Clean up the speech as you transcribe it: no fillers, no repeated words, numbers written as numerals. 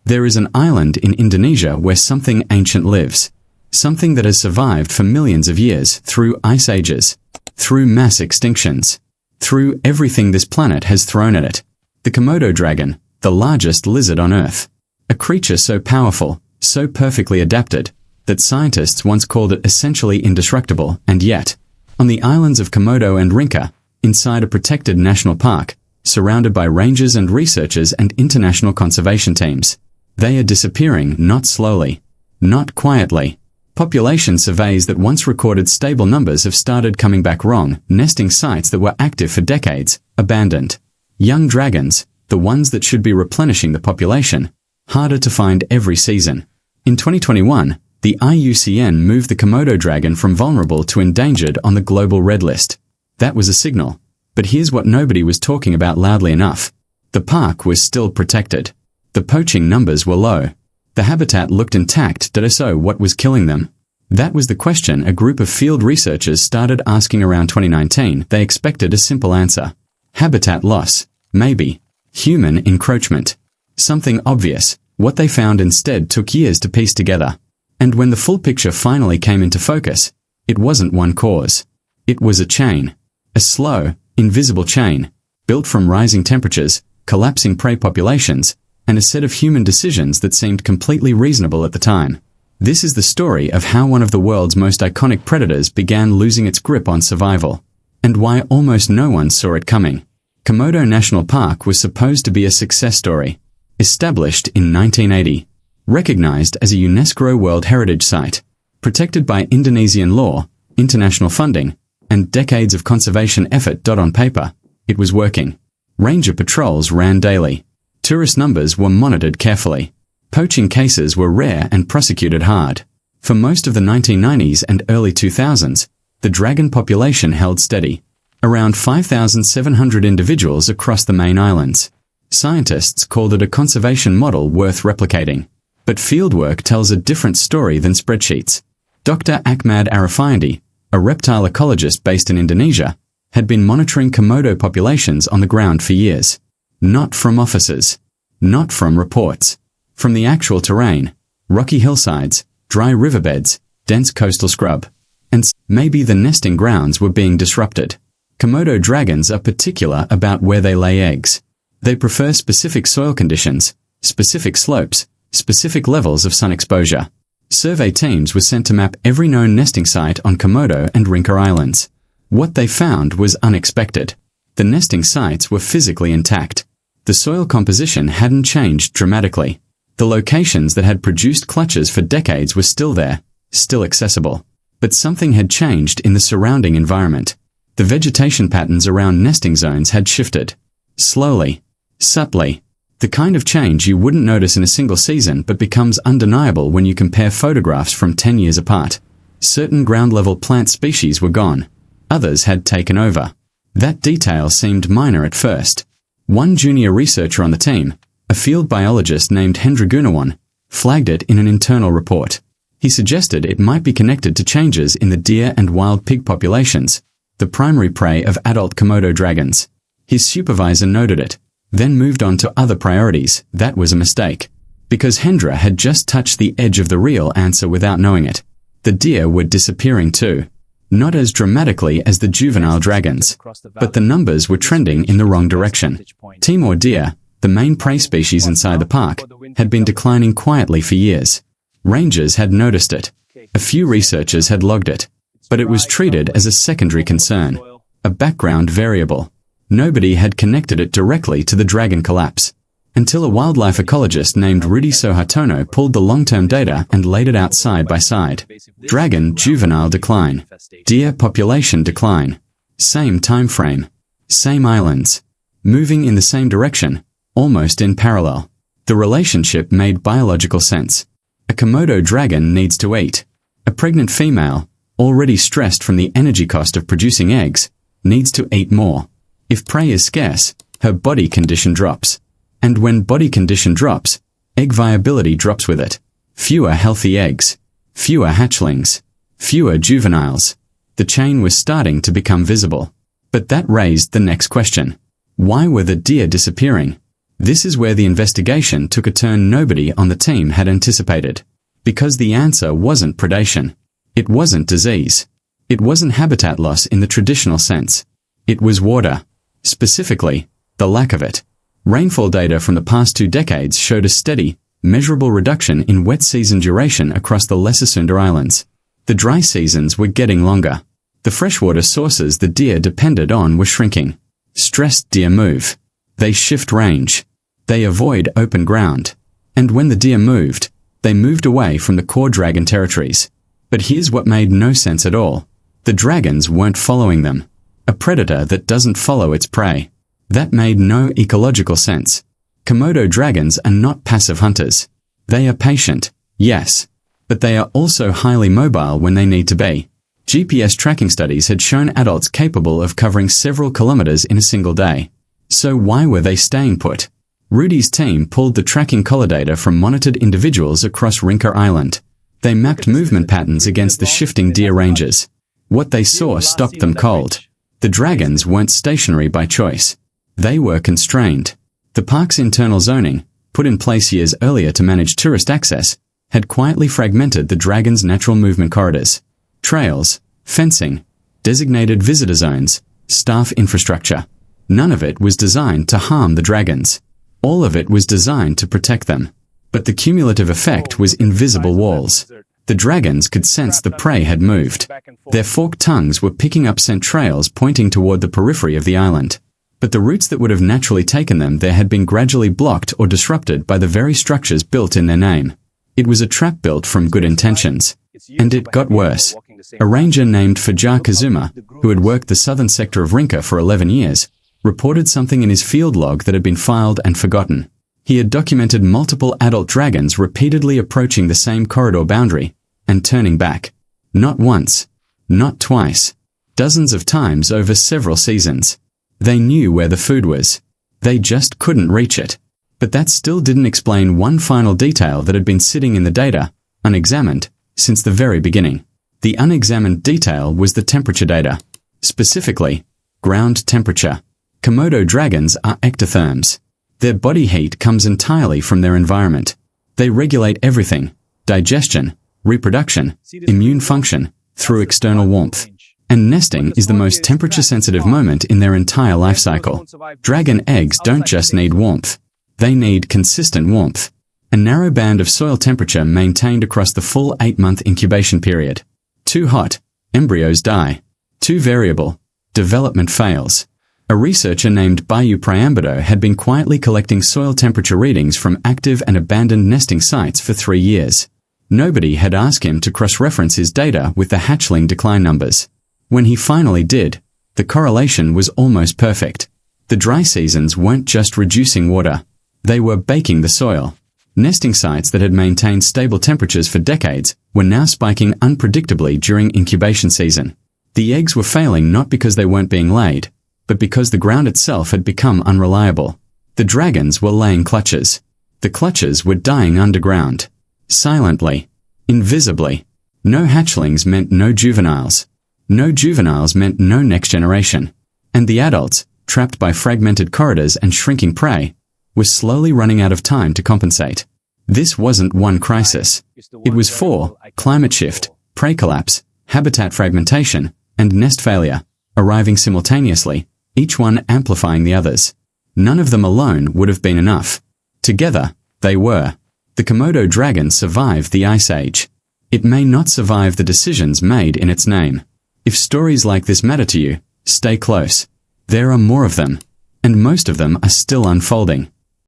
There is an island in Indonesia where something ancient lives. Something that has survived for millions of years through ice ages, through mass extinctions, through everything this planet has thrown at it. The Komodo dragon, the largest lizard on Earth. A creature so powerful, so perfectly adapted, that scientists once called it essentially indestructible, and yet, on the islands of Komodo and Rinca, inside a protected national park, surrounded by rangers and researchers and international conservation teams, they are disappearing not slowly, not quietly. Population surveys that once recorded stable numbers have started coming back wrong, nesting sites that were active for decades, abandoned. Young dragons, the ones that should be replenishing the population, harder to find every season. In 2021, the IUCN moved the Komodo dragon from vulnerable to endangered on the global red list. That was a signal. But here's what nobody was talking about loudly enough. The park was still protected. The poaching numbers were low. The habitat looked intact. So what was killing them? That was the question a group of field researchers started asking around 2019. They expected a simple answer. Habitat loss. Maybe. Human encroachment. Something obvious. What they found instead took years to piece together. And when the full picture finally came into focus, it wasn't one cause. It was a chain. A slow, invisible chain, built from rising temperatures, collapsing prey populations, and a set of human decisions that seemed completely reasonable at the time. This is the story of how one of the world's most iconic predators began losing its grip on survival, and why almost no one saw it coming. Komodo National Park was supposed to be a success story. Established in 1980, recognized as a UNESCO World Heritage Site, protected by Indonesian law, international funding, and decades of conservation effort. On paper, it was working. Ranger patrols ran daily. Tourist numbers were monitored carefully. Poaching cases were rare and prosecuted hard. For most of the 1990s and early 2000s, the dragon population held steady. Around 5,700 individuals across the main islands. Scientists called it a conservation model worth replicating. But fieldwork tells a different story than spreadsheets. Dr. Ahmad Arifayandi, a reptile ecologist based in Indonesia, had been monitoring Komodo populations on the ground for years. Not from offices. Not from reports. From the actual terrain. Rocky hillsides, dry riverbeds, dense coastal scrub. And maybe the nesting grounds were being disrupted. Komodo dragons are particular about where they lay eggs. They prefer specific soil conditions, specific slopes, specific levels of sun exposure. Survey teams were sent to map every known nesting site on Komodo and Rinca Islands. What they found was unexpected. The nesting sites were physically intact. The soil composition hadn't changed dramatically. The locations that had produced clutches for decades were still there, still accessible. But something had changed in the surrounding environment. The vegetation patterns around nesting zones had shifted. Slowly. Subtly. The kind of change you wouldn't notice in a single season but becomes undeniable when you compare photographs from 10 years apart. Certain ground-level plant species were gone. Others had taken over. That detail seemed minor at first. One junior researcher on the team, a field biologist named Hendra Gunawan, flagged it in an internal report. He suggested it might be connected to changes in the deer and wild pig populations, the primary prey of adult Komodo dragons. His supervisor noted it, then moved on to other priorities. That was a mistake. Because Hendra had just touched the edge of the real answer without knowing it. The deer were disappearing too. Not as dramatically as the juvenile dragons, but the numbers were trending in the wrong direction. Timor deer, the main prey species inside the park, had been declining quietly for years. Rangers had noticed it. A few researchers had logged it. But it was treated as a secondary concern, a background variable. Nobody had connected it directly to the dragon collapse, until a wildlife ecologist named Rudy Sohartono pulled the long-term data and laid it out side by side. Dragon juvenile decline. Deer population decline. Same time frame. Same islands. Moving in the same direction, almost in parallel. The relationship made biological sense. A Komodo dragon needs to eat. A pregnant female, already stressed from the energy cost of producing eggs, needs to eat more. If prey is scarce, her body condition drops. And when body condition drops, egg viability drops with it. Fewer healthy eggs. Fewer hatchlings. Fewer juveniles. The chain was starting to become visible. But that raised the next question. Why were the deer disappearing? This is where the investigation took a turn nobody on the team had anticipated. Because the answer wasn't predation. It wasn't disease. It wasn't habitat loss in the traditional sense. It was water. Specifically, the lack of it. Rainfall data from the past 2 decades showed a steady, measurable reduction in wet season duration across the Lesser Sunda Islands. The dry seasons were getting longer. The freshwater sources the deer depended on were shrinking. Stressed deer move. They shift range. They avoid open ground. And when the deer moved, they moved away from the core dragon territories. But here's what made no sense at all. The dragons weren't following them. A predator that doesn't follow its prey. That made no ecological sense. Komodo dragons are not passive hunters. They are patient, yes. But they are also highly mobile when they need to be. GPS tracking studies had shown adults capable of covering several kilometers in a single day. So why were they staying put? Rudy's team pulled the tracking collar data from monitored individuals across Rinka Island. They mapped movement patterns against the shifting deer ranges. What they saw stopped them cold. The dragons weren't stationary by choice. They were constrained. The park's internal zoning, put in place years earlier to manage tourist access, had quietly fragmented the dragons' natural movement corridors. Trails, fencing, designated visitor zones, staff infrastructure. None of it was designed to harm the dragons. All of it was designed to protect them. But the cumulative effect was invisible walls. The dragons could sense the prey had moved. Their forked tongues were picking up scent trails pointing toward the periphery of the island. But the routes that would have naturally taken them there had been gradually blocked or disrupted by the very structures built in their name. It was a trap built from good intentions. And it got worse. A ranger named Fajar Kazuma, who had worked the southern sector of Rinka for 11 years, reported something in his field log that had been filed and forgotten. He had documented multiple adult dragons repeatedly approaching the same corridor boundary and turning back. Not once. Not twice. Dozens of times over several seasons. They knew where the food was. They just couldn't reach it. But that still didn't explain one final detail that had been sitting in the data, unexamined, since the very beginning. The unexamined detail was the temperature data. Specifically, ground temperature. Komodo dragons are ectotherms. Their body heat comes entirely from their environment. They regulate everything, digestion, reproduction, immune function, through external warmth. And nesting is the most temperature-sensitive moment in their entire life cycle. Dragon eggs don't just need warmth. They need consistent warmth. A narrow band of soil temperature maintained across the full 8-month incubation period. Too hot, embryos die. Too variable, development fails. A researcher named Bayu Priambodo had been quietly collecting soil temperature readings from active and abandoned nesting sites for 3 years. Nobody had asked him to cross-reference his data with the hatchling decline numbers. When he finally did, the correlation was almost perfect. The dry seasons weren't just reducing water. They were baking the soil. Nesting sites that had maintained stable temperatures for decades were now spiking unpredictably during incubation season. The eggs were failing not because they weren't being laid, but because the ground itself had become unreliable. The dragons were laying clutches. The clutches were dying underground. Silently. Invisibly. No hatchlings meant no juveniles. No juveniles meant no next generation. And the adults, trapped by fragmented corridors and shrinking prey, were slowly running out of time to compensate. This wasn't one crisis. It was 4: climate shift, prey collapse, habitat fragmentation, and nest failure, arriving simultaneously, each one amplifying the others. None of them alone would have been enough. Together, they were. The Komodo dragon survived the Ice Age. It may not survive the decisions made in its name. If stories like this matter to you, stay close. There are more of them. And most of them are still unfolding.